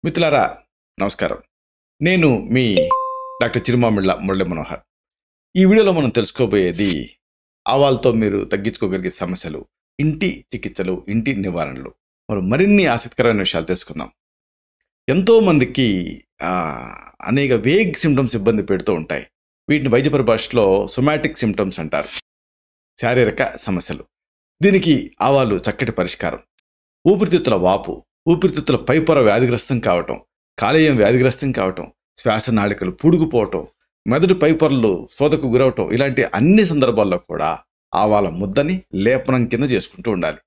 మిత్రులారా నమస్కారం. నేను మీ డాక్టర్ చిరుమామిళ్ళ మురళీ మనోహర్. ఈ వీడియోలో మనం తెలుసుకోబోయేది ఆవాలతో మీరు తగ్గించుకోగలిగే సమస్యలు, ఇంటి చికిత్సలు, ఇంటి నివారణలు, మరిన్ని ఆసక్తికరమైన విషయాలు తెలుసుకుందాం. ఎంతోమందికి అనేక వేగ్ సిమ్టమ్స్ ఇబ్బంది పెడుతూ ఉంటాయి. వీటిని వైద్య పరిభాషలో సొమాటిక్ సిమ్టమ్స్ అంటారు, శారీరక సమస్యలు. దీనికి ఆవాలు చక్కటి పరిష్కారం. ఊపిరితిత్తుల వాపు, ఊపిరితిత్తుల పైపొర వ్యాధిగ్రస్తం కావటం, కాలేయం వ్యాధిగ్రస్తం కావటం, శ్వాసనాళికలు పూడుకుపోవటం, మెదడు పైపొరలు శోధకు గురవటం, ఇలాంటి అన్ని సందర్భాల్లో కూడా ఆవాల ముద్దని లేపనం కింద చేసుకుంటూ ఉండాలి.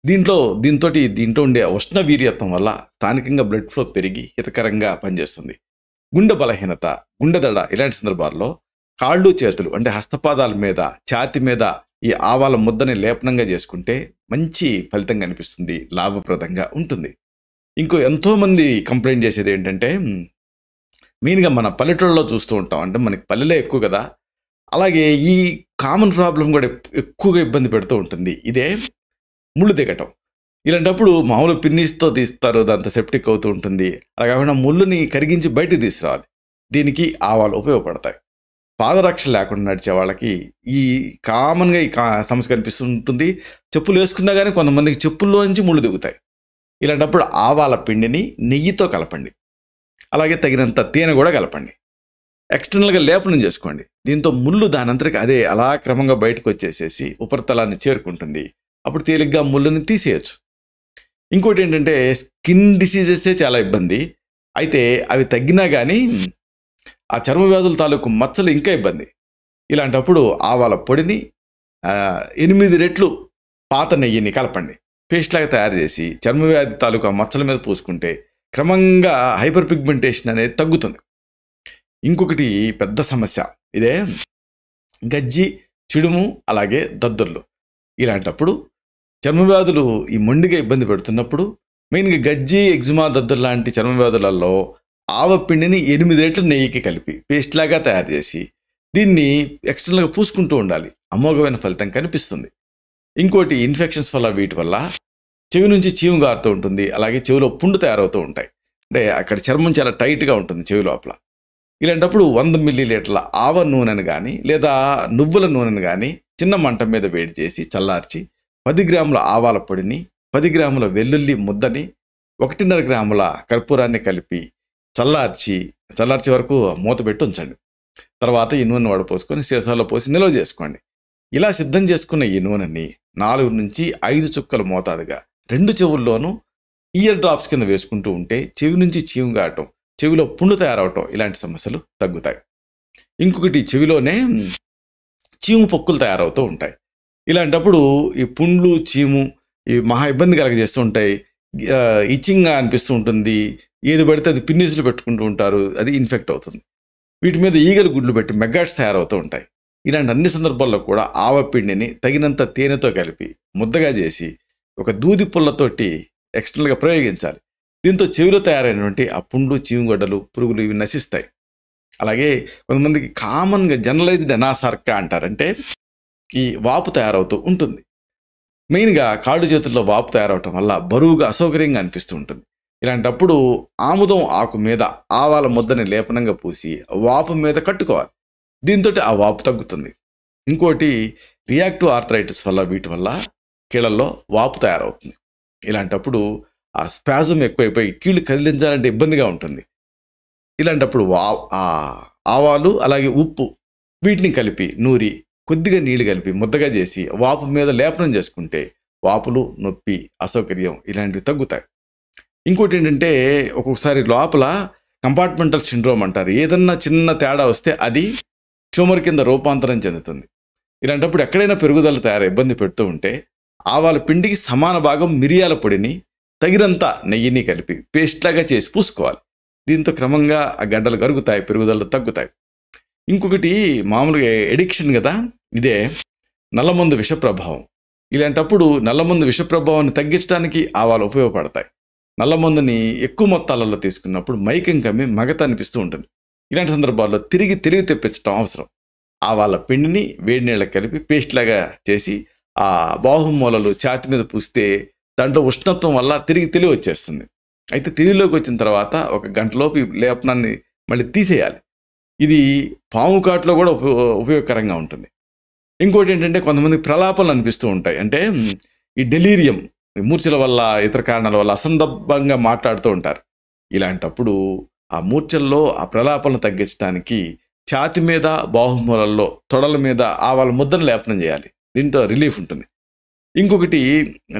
దీంట్లో ఉండే ఉష్ణ వీర్యత్వం వల్ల స్థానికంగా బ్లడ్ ఫ్లో పెరిగి హితకరంగా పనిచేస్తుంది. గుండె బలహీనత, గుండె దడ ఇలాంటి సందర్భాల్లో కాళ్ళు చేతులు అంటే హస్తపాదాల మీద, ఛాతి మీద ఈ ఆవాల ముద్దని లేపనంగా చేసుకుంటే మంచి ఫలితం కనిపిస్తుంది, లాభప్రదంగా ఉంటుంది. ఎంతోమంది కంప్లైంట్ చేసేది ఏంటంటే, మెయిన్గా మన పల్లెటూళ్ళలో చూస్తూ ఉంటాం, అంటే మనకి పల్లెలే ఎక్కువ కదా, అలాగే ఈ కామన్ ప్రాబ్లం కూడా ఎక్కువగా ఇబ్బంది పెడుతూ ఉంటుంది. ఇదే ముళ్ళు దిగటం. ఇలాంటప్పుడు మామూలు పిన్నీస్తో తీస్తారు, దాంతో సెప్టిక్ అవుతూ ఉంటుంది. అలా కాకుండా ముళ్ళుని కరిగించి బయటకు తీసుకురావాలి. దీనికి ఆవాలు ఉపయోగపడతాయి. పాదరక్ష లేకుండా నడిచే వాళ్ళకి ఈ కామన్గా ఈ సమస్య కనిపిస్తుంటుంది. చెప్పులు వేసుకున్నా కానీ కొంతమందికి చెప్పుల్లోంచి ముళ్ళు దిగుతాయి. ఇలాంటప్పుడు ఆవాల పిండిని నెయ్యితో కలపండి, అలాగే తగినంత తేనె కూడా కలపండి. ఎక్స్టర్నల్గా లేపనం చేసుకోండి. దీంతో ముళ్ళు దానంతరికి అదే అలా క్రమంగా బయటకు వచ్చేసేసి ఉపరితలాన్ని చేరుకుంటుంది. అప్పుడు తేలిగ్గా ముళ్ళుని తీసేయచ్చు. ఇంకోటి ఏంటంటే, స్కిన్ డిసీజెసే చాలా ఇబ్బంది. అయితే అవి తగ్గినా కానీ ఆ చర్మ వ్యాధుల తాలూకు మచ్చలు ఇంకా ఇబ్బంది. ఇలాంటప్పుడు ఆవాల పొడిని 8 రెట్లు పాత నెయ్యిని కలపండి, పేస్ట్ లాగా తయారు చేసి చర్మవ్యాధి తాలూకా మచ్చల మీద పూసుకుంటే క్రమంగా హైపర్ పిగ్మెంటేషన్ అనేది తగ్గుతుంది. ఇంకొకటి పెద్ద సమస్య ఇదే గజ్జి, చిడుము, అలాగే దద్దుర్లు. ఇలాంటప్పుడు చర్మవ్యాధులు ఈ మొండిగా ఇబ్బంది పెడుతున్నప్పుడు మెయిన్గా గజ్జి, ఎగ్జిమా, దద్దుర్ లాంటి చర్మవ్యాధులలో ఆవపిండిని 8 రెట్లు నెయ్యికి కలిపి పేస్ట్ లాగా తయారు చేసి దీన్ని ఎక్స్టర్నల్గా పూసుకుంటూ ఉండాలి. అమోఘమైన ఫలితం కనిపిస్తుంది. ఇంకోటి ఇన్ఫెక్షన్స్ వల్ల, వీటి వల్ల చెవి నుంచి చీము గారుతూ ఉంటుంది, అలాగే చెవిలో పుండు తయారవుతూ ఉంటాయి. అంటే అక్కడ చర్మం చాలా టైట్గా ఉంటుంది చెవి లోపల. ఇలాంటప్పుడు 100 మిల్లీలీటర్ల ఆవ నూనెను కానీ లేదా నువ్వుల నూనెను కానీ చిన్న మంట మీద వేడి చేసి చల్లార్చి 10 గ్రాముల ఆవాల పొడిని, 10 గ్రాముల వెల్లుల్లి ముద్దని, 1.5 గ్రాముల కర్పూరాన్ని కలిపి చల్లార్చే వరకు మూత పెట్టి ఉంచండి. తర్వాత ఈ నూనె వడపోసుకొని సీసాలో పోసి నిల్వ చేసుకోండి. ఇలా సిద్ధం చేసుకున్న ఈ నూనెని 4 నుంచి 5 చుక్కల మోతాదుగా 2 చెవుల్లోనూ ఇయర్ డ్రాప్స్ కింద వేసుకుంటూ ఉంటే చెవి నుంచి చీము గారటం, చెవిలో పుండు తయారవటం ఇలాంటి సమస్యలు తగ్గుతాయి. ఇంకొకటి, చెవిలోనే చీము పొక్కులు తయారవుతూ ఉంటాయి. ఇలాంటప్పుడు ఈ పుండ్లు, చీము ఇవి మహా ఇబ్బంది కలగజేస్తూ ఉంటాయి. ఇచ్చింగ్గా అనిపిస్తూ ఉంటుంది. ఏది పడితే అది పిన్నీసులు పెట్టుకుంటూ ఉంటారు, అది ఇన్ఫెక్ట్ అవుతుంది. వీటి మీద ఈగలు గుడ్లు పెట్టి మెగ్గాట్స్ తయారవుతూ ఉంటాయి. ఇలాంటి అన్ని సందర్భాల్లో కూడా ఆవపిండిని తగినంత తేనెతో కలిపి ముద్దగా చేసి ఒక దూది పుల్లతోటి ఎక్స్టర్నల్గా ప్రయోగించాలి. దీంతో చెవిలో తయారైనటువంటి ఆ పుండ్లు, చీముగడ్డలు, పురుగులు ఇవి నశిస్తాయి. అలాగే కొంతమందికి కామన్గా జనరలైజ్డ్ ఎనాసార్కా అంటారంటే ఈ వాపు తయారవుతూ ఉంటుంది. మెయిన్గా కాళ్ళు చేతుల్లో వాపు తయారవటం వల్ల బరువుగా అసౌకర్యంగా అనిపిస్తూ ఉంటుంది. ఇలాంటప్పుడు ఆముదం ఆకు మీద ఆవాల ముద్దని లేపనంగా పూసి వాపు మీద కట్టుకోవాలి. దీంతో ఆ వాపు తగ్గుతుంది. ఇంకోటి, రియాక్టివ్ ఆర్థరైటిస్ వల్ల, వీటి వల్ల కీళ్ళల్లో వాపు తయారవుతుంది. ఇలాంటప్పుడు ఆ స్పాజం ఎక్కువైపోయి కీళ్ళు కదిలించాలంటే ఇబ్బందిగా ఉంటుంది. ఇలాంటప్పుడు ఆవాలు అలాగే ఉప్పు వీటిని కలిపి నూరి కొద్దిగా నీళ్లు కలిపి ముద్దగా చేసి వాపు మీద లేపనం చేసుకుంటే వాపులు, నొప్పి, అసౌకర్యం ఇలాంటివి తగ్గుతాయి. ఇంకోటి ఏంటంటే, ఒక్కొక్కసారి లోపల కంపార్ట్మెంటల్ సిండ్రోమ్ అంటారు. ఏదన్నా చిన్న తేడా వస్తే అది ట్యూమర్ కింద రూపాంతరం చెందుతుంది. ఇలాంటప్పుడు ఎక్కడైనా పెరుగుదల ఇబ్బంది పెడుతూ ఉంటే ఆవాల పిండికి సమాన భాగం మిరియాల పొడిని, తగినంత నెయ్యిని కలిపి పేస్ట్ లాగా చేసి పూసుకోవాలి. దీంతో క్రమంగా ఆ గడ్డలు కరుగుతాయి, పెరుగుదల తగ్గుతాయి. ఇంకొకటి, మామూలుగా ఎడిక్షన్ కదా, ఇదే నల్లమందు విష ప్రభావం. ఇలాంటప్పుడు నల్లమందు విష ప్రభావాన్ని తగ్గించడానికి ఆవాలు ఉపయోగపడతాయి. నల్లమందుని ఎక్కువ మొత్తాలలో తీసుకున్నప్పుడు మైకం కమ్మి మగత అనిపిస్తూ ఉంటుంది. ఇలాంటి సందర్భాల్లో తిరిగి తెప్పించడం అవసరం. ఆవాల పిండిని వేడి నీళ్ళకి కలిపి పేస్ట్ లాగా చేసి ఆ బాహుమూలలు, ఛాతి మీద పూస్తే దాంట్లో ఉష్ణత్వం వల్ల తిరిగి వచ్చేస్తుంది. అయితే తెలివిలోకి వచ్చిన తర్వాత ఒక గంటలోపు ఈ లేపనాన్ని మళ్ళీ తీసేయాలి. ఇది పాము కాటులో కూడా ఉపయోగకరంగా ఉంటుంది. ఇంకోటి ఏంటంటే కొంతమందికి ప్రలాపనలు అనిపిస్తూ ఉంటాయి. అంటే ఈ డెలీరియం, మూర్ఛల వల్ల, ఇతర కారణాల వల్ల అసందర్భంగా మాట్లాడుతూ ఉంటారు. ఇలాంటప్పుడు ఆ మూర్ఛల్లో ఆ ప్రలాపనలు తగ్గించడానికి ఛాతి మీద, బాహుమూలల్లో, తొడల మీద ఆవాల ముద్దను లేపనం చేయాలి. దీంతో రిలీఫ్ ఉంటుంది. ఇంకొకటి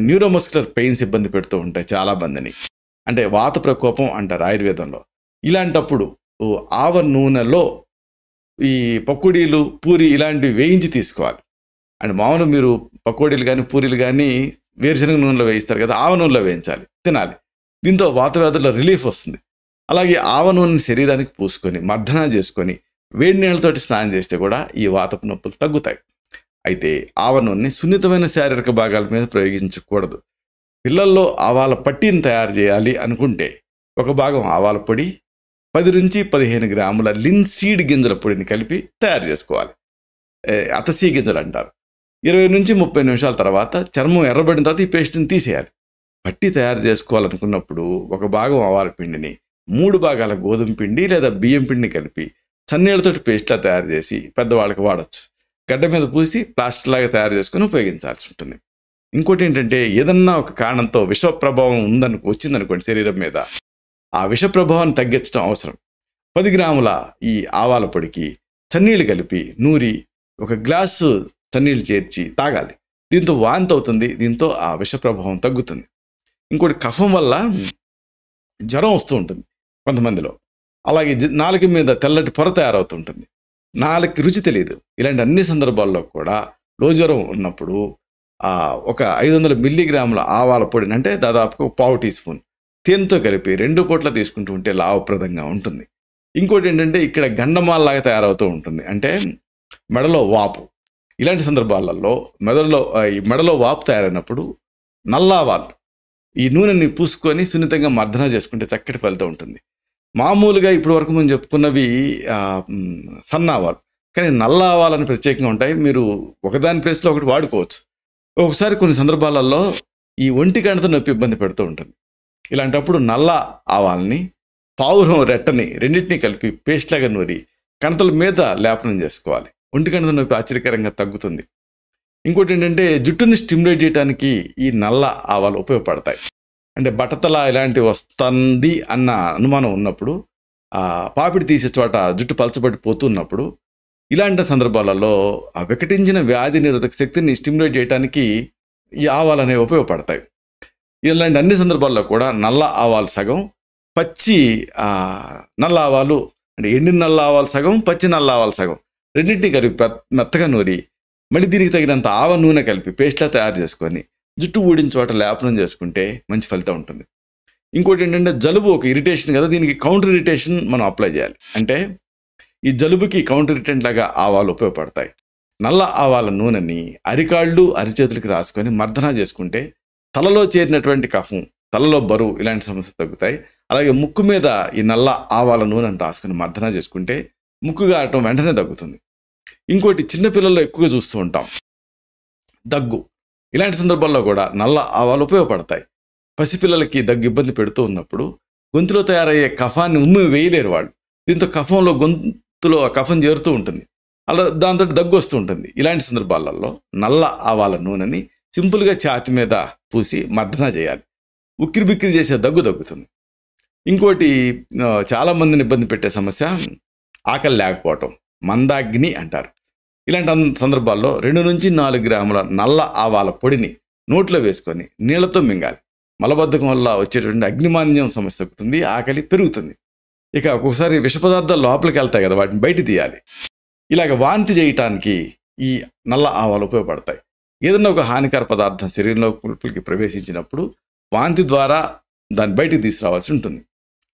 న్యూరోమస్కులర్ పెయిన్స్ ఇబ్బంది పెడుతూ ఉంటాయి చాలా మందిని. అంటే వాత ప్రకోపం అంటారు ఆయుర్వేదంలో. ఇలాంటప్పుడు ఆవ నూనెలో ఈ పకోడీలు, పూరి ఇలాంటివి వేయించి తీసుకోవాలి. అండ్ మామూలు మీరు పకోడీలు కానీ, పూరీలు కానీ వేరుశనగ నూనెలో వేయిస్తారు కదా, ఆవ నూనెలో వేయించాలి, తినాలి. దీంతో వాత వ్యాధుల్లో రిలీఫ్ వస్తుంది. అలాగే ఆవ నూనెని శరీరానికి పూసుకొని మర్దన చేసుకొని వేడి నీళ్ళతోటి స్నానం చేస్తే కూడా ఈ వాతపు నొప్పులు తగ్గుతాయి. అయితే ఆవ నూనెని సున్నితమైన శారీరక భాగాల మీద ప్రయోగించకూడదు. పిల్లల్లో ఆవాల పట్టీని తయారు చేయాలి అనుకుంటే ఒక భాగం ఆవాల పొడి, 10 నుంచి 15 గ్రాముల లిన్సీడ్ గింజల పొడిని కలిపి తయారు చేసుకోవాలి. అతసీ గింజలు అంటారు. 20 నుంచి 30 నిమిషాల తర్వాత చర్మం ఎర్రబడిన తర్వాత ఈ పేస్ట్ని తీసేయాలి. పట్టి తయారు చేసుకోవాలనుకున్నప్పుడు ఒక భాగం ఆవాల పిండిని 3 భాగాల గోధుమ పిండి లేదా బియ్యం పిండిని కలిపి చన్నీళ్ళతోటి పేస్ట్లా తయారు చేసి పెద్దవాళ్ళకి వాడచ్చు. గడ్డ మీద పూసి ప్లాస్టర్ లాగా తయారు చేసుకుని ఉపయోగించాల్సి ఉంటుంది. ఇంకోటి ఏంటంటే ఏదన్నా ఒక కారణంతో విష ప్రభావం వచ్చిందనుకోండి శరీరం మీద, ఆ విష ప్రభావాన్ని తగ్గించడం అవసరం. 10 గ్రాముల ఈ ఆవాల పొడికి చన్నీళ్ళు కలిపి నూరి ఒక గ్లాసు చన్నీళ్ళు చేర్చి తాగాలి. దీంతో వాంతి అవుతుంది. దీంతో ఆ విష ప్రభావం తగ్గుతుంది. ఇంకోటి కఫం వల్ల జ్వరం వస్తూ ఉంటుంది కొంతమందిలో. అలాగే నాలుక మీద తెల్లటి పొర తయారవుతుంటుంది. నాలుగుకి రుచి తెలియదు. ఇలాంటి అన్ని సందర్భాల్లో కూడా లో జ్వరం ఉన్నప్పుడు ఒక 500 మిల్లీగ్రాముల ఆవాల పొడిని, అంటే దాదాపుగా 1/4 టీ స్పూన్ తేనెతో కలిపి 2 పూట్ల తీసుకుంటూ ఉంటే లాభప్రదంగా ఉంటుంది. ఇంకోటి ఏంటంటే ఇక్కడ గండమాల్లాగా తయారవుతూ ఉంటుంది. అంటే మెడలో వాపు. ఇలాంటి సందర్భాలలో ఈ మెడలో వాపు తయారైనప్పుడు నల్లావాలు ఈ నూనెని పూసుకొని సున్నితంగా మర్దన చేసుకుంటే చక్కటి ఫలితం ఉంటుంది. మామూలుగా ఇప్పటి వరకు మనం చెప్పుకున్నవి సన్నావాలు, కానీ నల్ల ఆవాలని ప్రత్యేకంగా ఉంటాయి. మీరు ఒకదాని ప్లేస్లో ఒకటి వాడుకోవచ్చు. ఒకసారి కొన్ని సందర్భాలలో ఈ ఒంటి కండతో నొప్పి ఇబ్బంది పెడుతూ ఉంటుంది. ఇలాంటప్పుడు నల్ల ఆవాలని, పావురం రెట్టని రెండింటినీ కలిపి పేస్ట్ లాగా నూరి కణతల మీద లేపనం చేసుకోవాలి. ఒంటి కండతో నొప్పి ఆశ్చర్యకరంగా తగ్గుతుంది. ఇంకోటి ఏంటంటే జుట్టుని స్టిమ్యులేట్ చేయడానికి ఈ నల్ల ఆవాలు ఉపయోగపడతాయి. అంటే బట్టతల ఇలాంటివి వస్తుంది అన్న అనుమానం ఉన్నప్పుడు, పాపిడి తీసే చోట జుట్టు పలచబడి పోతున్నప్పుడు, ఇలాంటి సందర్భాలలో ఆ వికటించిన వ్యాధి నిరోధక శక్తిని స్టిమ్యులేట్ చేయడానికి ఈ ఆవాలు అనేవి ఉపయోగపడతాయి. ఇలాంటి అన్ని సందర్భాల్లో కూడా నల్ల ఆవాలు సగం, పచ్చి నల్ల ఆవాలు అంటే ఎండిన నల్ల ఆవాలు సగం, పచ్చి నల్ల ఆవాలు సగం రెండింటినీ కలిపి మెత్తగా నూరి మళ్ళీ దీనికి తగినంత ఆవ నూనె కలిపి పేస్ట్లా తయారు చేసుకొని జుట్టు ఊడిన చోట లేపనం చేసుకుంటే మంచి ఫలితం ఉంటుంది. ఇంకోటి ఏంటంటే జలుబు ఒక ఇరిటేషన్ కదా, దీనికి కౌంటర్ ఇరిటేషన్ మనం అప్లై చేయాలి. అంటే ఈ జలుబుకి కౌంటర్ ఇరిటెంట్ లాగా ఆవాలు ఉపయోగపడతాయి. నల్ల ఆవాల నూనెని అరికాళ్ళు, అరిచేతులకి రాసుకొని మర్దన చేసుకుంటే తలలో చేరినటువంటి కఫం, తలలో బరువు ఇలాంటి సమస్యలు తగ్గుతాయి. అలాగే ముక్కు మీద ఈ నల్ల ఆవాల నూనెని రాసుకొని మర్దన చేసుకుంటే ముక్కు గారటం వెంటనే తగ్గుతుంది. ఇంకోటి చిన్నపిల్లల్లో ఎక్కువగా చూస్తూ ఉంటాం దగ్గు. ఇలాంటి సందర్భాల్లో కూడా నల్ల ఆవాలు ఉపయోగపడతాయి. పసిపిల్లలకి దగ్గు ఇబ్బంది పెడుతూ ఉన్నప్పుడు గొంతులో తయారయ్యే కఫాన్ని ఉమ్మి వేయలేరు వాళ్ళు. దీంతో కఫంలో గొంతులో కఫం చేరుతూ ఉంటుంది. అలా దాంతో దగ్గు వస్తూ ఉంటుంది. ఇలాంటి సందర్భాలలో నల్ల ఆవాల నూనెని సింపుల్గా ఛాతి మీద పూసి మర్దన చేయాలి. ఉక్కిరి బిక్కిరి చేసే దగ్గు తగ్గుతుంది. ఇంకోటి చాలామందిని ఇబ్బంది పెట్టే సమస్య ఆకలి లేకపోవటం, మందాగ్ని అంటారు. ఇలాంటి సందర్భాల్లో 2 నుంచి 4 గ్రాముల నల్ల ఆవాల పొడిని నోట్లో వేసుకొని నీళ్లతో మింగాలి. మలబద్ధకం వల్ల వచ్చేటువంటి అగ్నిమాంద్యం సమస్య తగ్గుతుంది, ఆకలి పెరుగుతుంది. ఇక ఒక్కొక్కసారి విష పదార్థాలు లోపలికి వెళ్తాయి కదా, వాటిని బయట తీయాలి. ఇలాగ వాంతి చేయటానికి ఈ నల్ల ఆవాలు ఉపయోగపడతాయి. ఏదన్నా ఒక హానికర పదార్థం శరీరంలోకి ప్రవేశించినప్పుడు వాంతి ద్వారా దాన్ని బయటికి తీసుకురావాల్సి ఉంటుంది.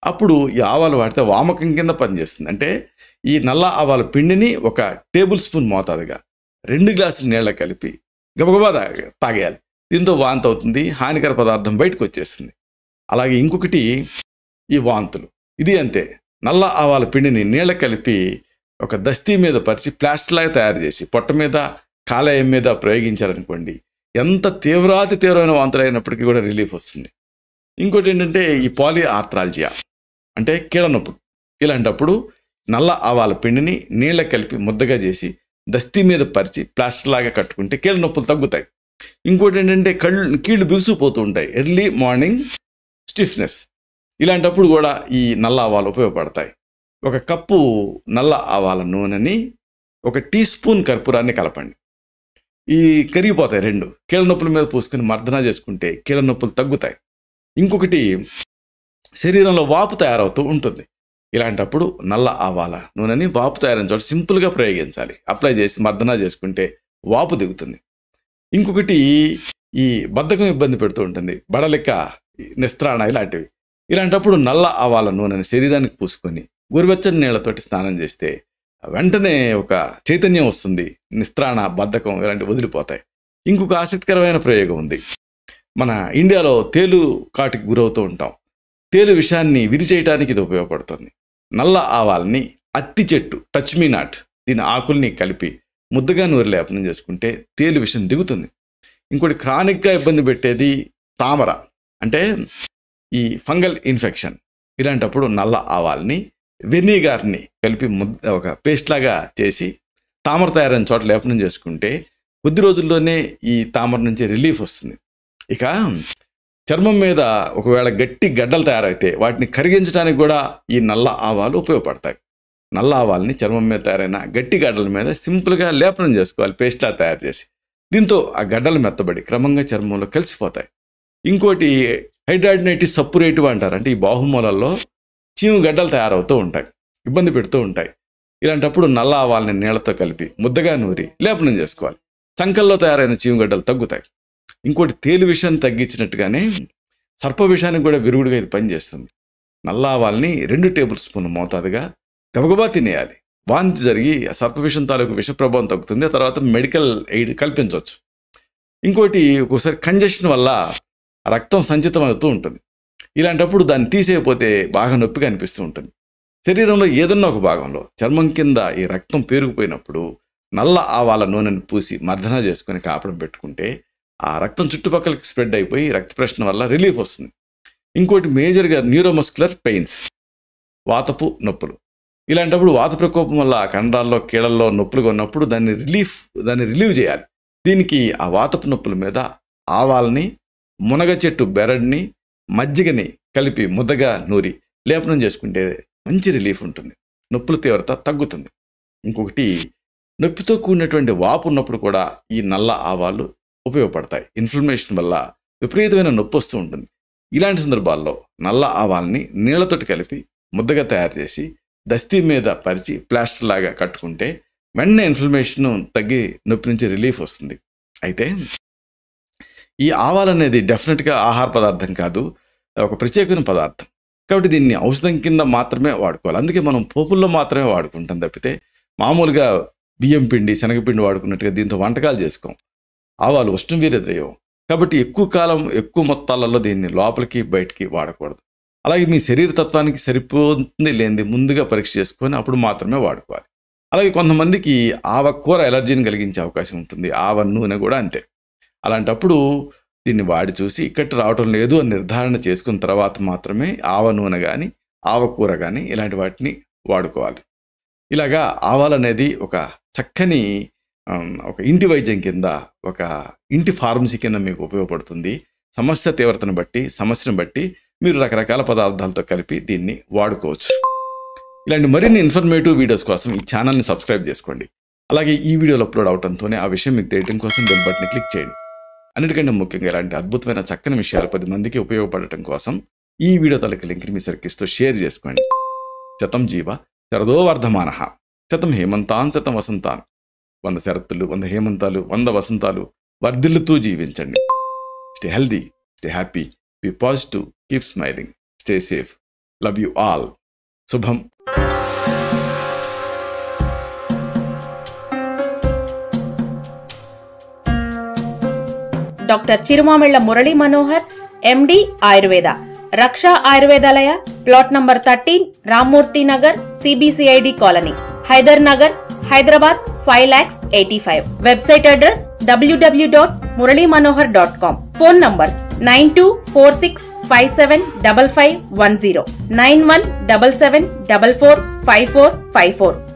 అప్పుడు ఈ ఆవాలు వాడితే వామకం కింద పనిచేస్తుంది. అంటే ఈ నల్ల ఆవాల పిండిని 1 టేబుల్ స్పూన్ మోతాదుగా 2 గ్లాసుల నీళ్ళ కలిపి గబగబా తాగేయాలి. దీంతో వాంతి అవుతుంది, హానికర పదార్థం బయటకు వచ్చేస్తుంది. అలాగే ఇంకొకటి ఈ వాంతులు, ఇది అంతే. నల్ల ఆవాల పిండిని నీళ్ళ కలిపి ఒక దస్తీ మీద పరిచి ప్లాస్టర్ లాగా తయారు చేసి పొట్ట మీద, కాలేయం మీద ప్రయోగించారనుకోండి, ఎంత తీవ్రమైన వాంతులు అయినప్పటికీ కూడా రిలీఫ్ వస్తుంది. ఇంకోటి ఏంటంటే ఈ పాలిఆర్థ్రాల్జియా అంటే కీళ్ళ నొప్పి. ఇలాంటప్పుడు నల్ల ఆవాల పిండిని నీళ్ళ కలిపి ముద్దగా చేసి దస్తీ మీద పరిచి ప్లాస్టర్ లాగా కట్టుకుంటే కీళ్ళ నొప్పులు తగ్గుతాయి. ఇంకోటి ఏంటంటే కీళ్ళు బిగుసుకుపోతూ ఉంటాయి, ఎర్లీ మార్నింగ్ స్టిఫ్నెస్. ఇలాంటప్పుడు కూడా ఈ నల్ల ఆవాలు ఉపయోగపడతాయి. 1 కప్పు నల్ల ఆవాల నూనెని 1 టీ స్పూన్ కర్పూరాన్ని కలపండి. ఈ కరిగిపోతాయి 2. కీళ్ళ నొప్పుల మీద పూసుకుని మర్దన చేసుకుంటే కీళ్ళ నొప్పులు తగ్గుతాయి. ఇంకొకటి శరీరంలో వాపు తయారవుతూ ఉంటుంది. ఇలాంటప్పుడు నల్ల ఆవాల నూనెని వాపు తయారైన చోట సింపుల్గా ప్రయోగించాలి. అప్లై చేసి మర్దన చేసుకుంటే వాపు దిగుతుంది. ఇంకొకటి ఈ బద్ధకం ఇబ్బంది పెడుతూ ఉంటుంది, బడలిక, నిస్త్రాణ ఇలాంటివి. ఇలాంటప్పుడు నల్ల ఆవాల నూనెని శరీరానికి పూసుకొని గోరువెచ్చని నీళ్లతోటి స్నానం చేస్తే వెంటనే ఒక చైతన్యం వస్తుంది, నిస్త్రాణ, బద్ధకం ఇలాంటివి వదిలిపోతాయి. ఇంకొక ఆసక్తికరమైన ప్రయోగం ఉంది. మన ఇండియాలో తేలు కాటికి గురవుతూ ఉంటాం. తేలు విషాన్ని విరిచేయటానికి ఇది ఉపయోగపడుతుంది. నల్ల ఆవాల్ని అత్తి చెట్టు, టచ్ మీ నాట్, దీని ఆకుల్ని కలిపి ముద్దగా నూరి లేపనం చేసుకుంటే తేలు విషం దిగుతుంది. ఇంకోటి క్రానిక్గా ఇబ్బంది పెట్టేది తామర, అంటే ఈ ఫంగల్ ఇన్ఫెక్షన్. ఇలాంటప్పుడు నల్ల ఆవాల్ని వెనిగర్ని కలిపి ఒక పేస్ట్ లాగా చేసి తామర తయారైన చోట లేపనం చేసుకుంటే కొద్ది రోజుల్లోనే ఈ తామర నుంచి రిలీఫ్ వస్తుంది. ఇక చర్మం మీద ఒకవేళ గట్టి గడ్డలు తయారైతే వాటిని కరిగించడానికి కూడా ఈ నల్ల ఆవాలు ఉపయోగపడతాయి. నల్ల ఆవాల్ని చర్మం మీద తయారైన గట్టి గడ్డల మీద సింపుల్గా లేపనం చేసుకోవాలి, పేస్ట్లా తయారు చేసి. దీంతో ఆ గడ్డలు మెత్తబడి క్రమంగా చర్మంలో కలిసిపోతాయి. ఇంకోటి హైడ్రాడినైటిస్ సప్పురేటివ్ అంటారు, అంటే ఈ బాహుమూలల్లో చీము గడ్డలు తయారవుతూ ఉంటాయి, ఇబ్బంది పెడుతూ ఉంటాయి. ఇలాంటప్పుడు నల్ల ఆవాల్ని నీళ్లతో కలిపి ముద్దగా నూరి లేపనం చేసుకోవాలి. చంకల్లో తయారైన చీము గడ్డలు తగ్గుతాయి. ఇంకోటి తేలు విషాన్ని తగ్గించినట్టుగానే సర్ప విషానికి కూడా విరుగుడుగా ఇది పనిచేస్తుంది. నల్ల ఆవాల్ని 2 టేబుల్ స్పూన్ల మోతాదుగా గబగబా తినేయాలి. వాంతి జరిగి సర్ప విషం తాలూకు విష ప్రభావం తగ్గుతుంది. ఆ తర్వాత మెడికల్ ఎయిడ్ కల్పించవచ్చు. ఇంకోటి ఒక్కోసారి కంజెషన్ వల్ల రక్తం సంచితం అవుతూ ఉంటుంది. ఇలాంటప్పుడు దాన్ని తీసేయకపోతే బాగా నొప్పిగా అనిపిస్తూ ఉంటుంది. శరీరంలో ఏదన్నా ఒక భాగంలో చర్మం కింద ఈ రక్తం పేరుకుపోయినప్పుడు నల్ల ఆవాల నూనెను పూసి మర్దన చేసుకొని కాపడం పెట్టుకుంటే ఆ రక్తం చుట్టుపక్కలకి స్ప్రెడ్ అయిపోయి రక్త ప్రసరణ వల్ల రిలీఫ్ వస్తుంది. ఇంకోటి మేజర్గా న్యూరోమస్కులర్ పెయిన్స్, వాతపు నొప్పులు. ఇలాంటప్పుడు వాత ప్రకోపం వల్ల కండరాల్లో, కీళ్ళల్లో నొప్పులుగా ఉన్నప్పుడు దాన్ని రిలీవ్ చేయాలి. దీనికి ఆ వాతపు నొప్పుల మీద ఆవాల్ని, మునగ చెట్టు బెరడ్ని, మజ్జిగని కలిపి ముద్దగా నూరి లేపనం చేసుకుంటే మంచి రిలీఫ్ ఉంటుంది, నొప్పుల తీవ్రత తగ్గుతుంది. ఇంకొకటి నొప్పితో కూడినటువంటి వాపు ఉన్నప్పుడు కూడా ఈ నల్ల ఆవాలు ఉపయోగపడతాయి. ఇన్ఫ్లమేషన్ వల్ల విపరీతమైన నొప్పి వస్తూ ఉంటుంది. ఇలాంటి సందర్భాల్లో నల్ల ఆవాల్ని నీళ్లతోటి కలిపి ముద్దగా తయారు చేసి దస్తీ మీద పరిచి ప్లాస్టర్ లాగా కట్టుకుంటే వెంటనే ఇన్ఫ్లమేషన్ తగ్గి నొప్పి నుంచి రిలీఫ్ వస్తుంది. అయితే ఈ ఆవాలు అనేది డెఫినెట్గా ఆహార పదార్థం కాదు, ఒక ప్రత్యేకమైన పదార్థం. కాబట్టి దీన్ని ఔషధం కింద మాత్రమే వాడుకోవాలి. అందుకే మనం పోపుల్లో మాత్రమే వాడుకుంటాం తప్పితే మామూలుగా బియ్యం పిండి, శనగపిండి వాడుకున్నట్టుగా దీంతో వంటకాలు చేసుకోం. ఆవాలు ఉష్ణవీర్య ద్రవ్యం కాబట్టి ఎక్కువ కాలం ఎక్కువ మొత్తాలలో దీన్ని లోపలికి బయటికి వాడకూడదు. అలాగే మీ శరీర తత్వానికి సరిపోతుంది లేనిది ముందుగా పరీక్ష చేసుకొని అప్పుడు మాత్రమే వాడుకోవాలి. అలాగే కొంతమందికి ఆవకూర ఎలర్జీని కలిగించే అవకాశం ఉంటుంది, ఆవ నూనె కూడా అంతే. అలాంటప్పుడు దీన్ని వాడి చూసి ఇక్కట్టు రావటం లేదు అని నిర్ధారణ చేసుకున్న తర్వాత మాత్రమే ఆవ నూనె కానీ ఆవకూర కానీ ఇలాంటి వాటిని వాడుకోవాలి. ఇలాగా ఆవాలు అనేది ఒక చక్కని ఒక ఇంటి వైద్యం కింద, ఒక ఇంటి ఫార్మసీ కింద మీకు ఉపయోగపడుతుంది. సమస్య తీవ్రతను బట్టి, సమస్యను బట్టి మీరు రకరకాల పదార్థాలతో కలిపి దీన్ని వాడుకోవచ్చు. ఇలాంటి మరిన్ని ఇన్ఫర్మేటివ్ వీడియోస్ కోసం ఈ ఛానల్ని సబ్స్క్రైబ్ చేసుకోండి. అలాగే ఈ వీడియోలు అప్లోడ్ అవడంతోనే ఆ విషయం మీకు తెలియడం కోసం బెల్ బటన్ని క్లిక్ చేయండి. అన్నిటికంటే ముఖ్యంగా ఇలాంటి అద్భుతమైన చక్కని విషయాలు 10 మందికి ఉపయోగపడటం కోసం ఈ వీడియో తలకి లింక్ని మీ సర్కిల్స్తో షేర్ చేసుకోండి. శతం జీవ శరదో వర్ధమానః, శతం హేమంతాన్ శతం వసంతాన్. 100 శరత్తులు, 100 హేమంతాలు, 100 వసంతాలు వర్ధిల్లుతూ జీవించండి. Stay healthy, stay happy, be positive, keep smiling, stay safe. Love you all. శుభం. Doctor Chirumamilla Murali Manohar, MD Ayurveda, Raksha Ayurvedalaya, plot number 13, Rammurthy Nagar, CBCID colony, Hyder Nagar, Hyderabad 5,85,000. Website address www.muralymanohar.com. Phone numbers 9246575510 9177445454.